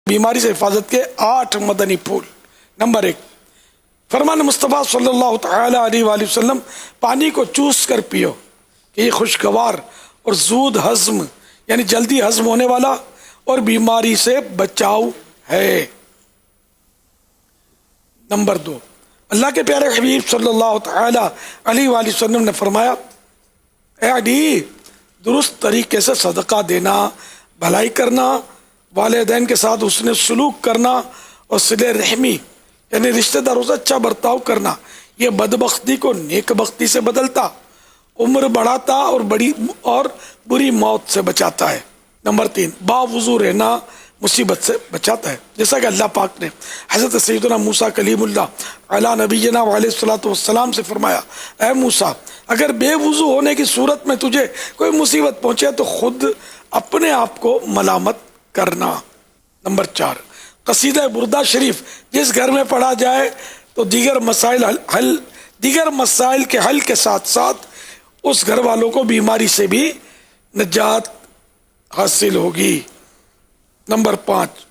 بیماری سے حفاظت کے 8 مدنی پھول۔ نمبر 1، فرمان مصطفیٰ صلی اللہ تعالی علیہ وآلہ وسلم، پانی کو چوس کر پیو کہ یہ خوشگوار اور زود ہضم یعنی جلدی ہضم ہونے والا اور بیماری سے بچاؤ ہے۔ نمبر 2، اللہ کے پیارے حبیب صلی اللہ تعالی علیہ وآلہ وسلم نے فرمایا، اے علی، درست طریقے سے صدقہ دینا، بھلائی کرنا، والدین کے ساتھ حسن سلوک کرنا اور صلہ رحمی یعنی رشتہ داروں سے اچھا برتاؤ کرنا، یہ بدبختی کو نیک بختی سے بدلتا، عمر بڑھاتا اور بری موت سے بچاتا ہے۔ نمبر 3، باوضو رہنا مصیبت سے بچاتا ہے، جیسا کہ اللہ پاک نے حضرت سیدنا موسیٰ کلیم اللہ علی نبینا علیہ الصلوۃ والسلام سے فرمایا، اے موسیٰ، اگر بے وضو ہونے کی صورت میں تجھے کوئی مصیبت پہنچے تو خود اپنے آپ کو ملامت کرنا۔ نمبر 4، قصیدہ بردہ شریف جس گھر میں پڑھا جائے تو دیگر مسائل کے حل کے ساتھ ساتھ اس گھر والوں کو بیماری سے بھی نجات حاصل ہوگی۔ نمبر 5،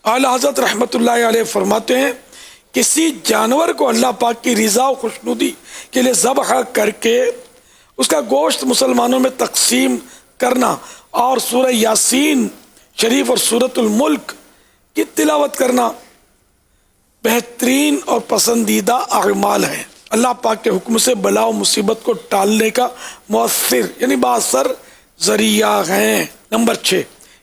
اعلیٰ حضرت رحمت اللہ علیہ فرماتے ہیں، کسی جانور کو اللہ پاک کی رضا و خوشنودی کے لیے ذبح کر کے اس کا گوشت مسلمانوں میں تقسیم کرنا اور سورہ یاسین شریف اور سورۃ الملک کی تلاوت کرنا بہترین اور پسندیدہ اعمال ہیں، اللہ پاک کے حکم سے بلا و مصیبت کو ٹالنے کا مؤثر یعنی باثر ذریعہ ہیں۔ نمبر 6،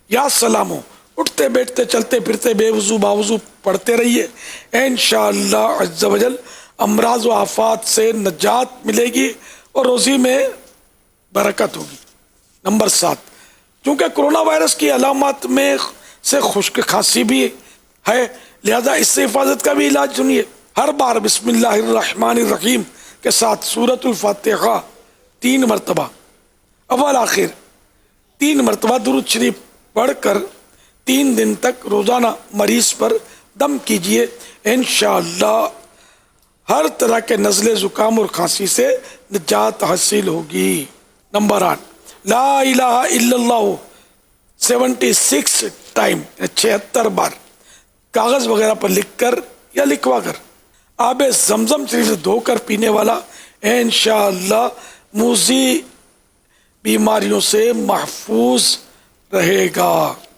یا سلامو، اٹھتے بیٹھتے چلتے پھرتے بے وضو باوضو پڑھتے رہیے، انشاءاللہ عز و جل امراض و آفات سے نجات ملے گی اور روزی میں برکت ہوگی۔ نمبر 7، چونکہ کرونا وائرس کی علامات میں سے خشک کھانسی بھی ہے، لہذا اس سے حفاظت کا بھی علاج سنیے۔ ہر بار بسم اللہ الرحمن الرحیم کے ساتھ سورۃ الفاتحہ 3 مرتبہ اول آخر 3 مرتبہ درود شریف پڑھ کر 3 دن تک روزانہ مریض پر دم کیجئے، انشاءاللہ ہر طرح کے نزلے زکام اور کھانسی سے نجات حاصل ہوگی۔ نمبر 8، لا الہ الا اللہ 76 ٹائم 76 بار کاغذ وغیرہ پر لکھ کر یا لکھوا کر آب زمزم شریف سے دھو کر پینے والا انشاءاللہ موذی بیماریوں سے محفوظ رہے گا۔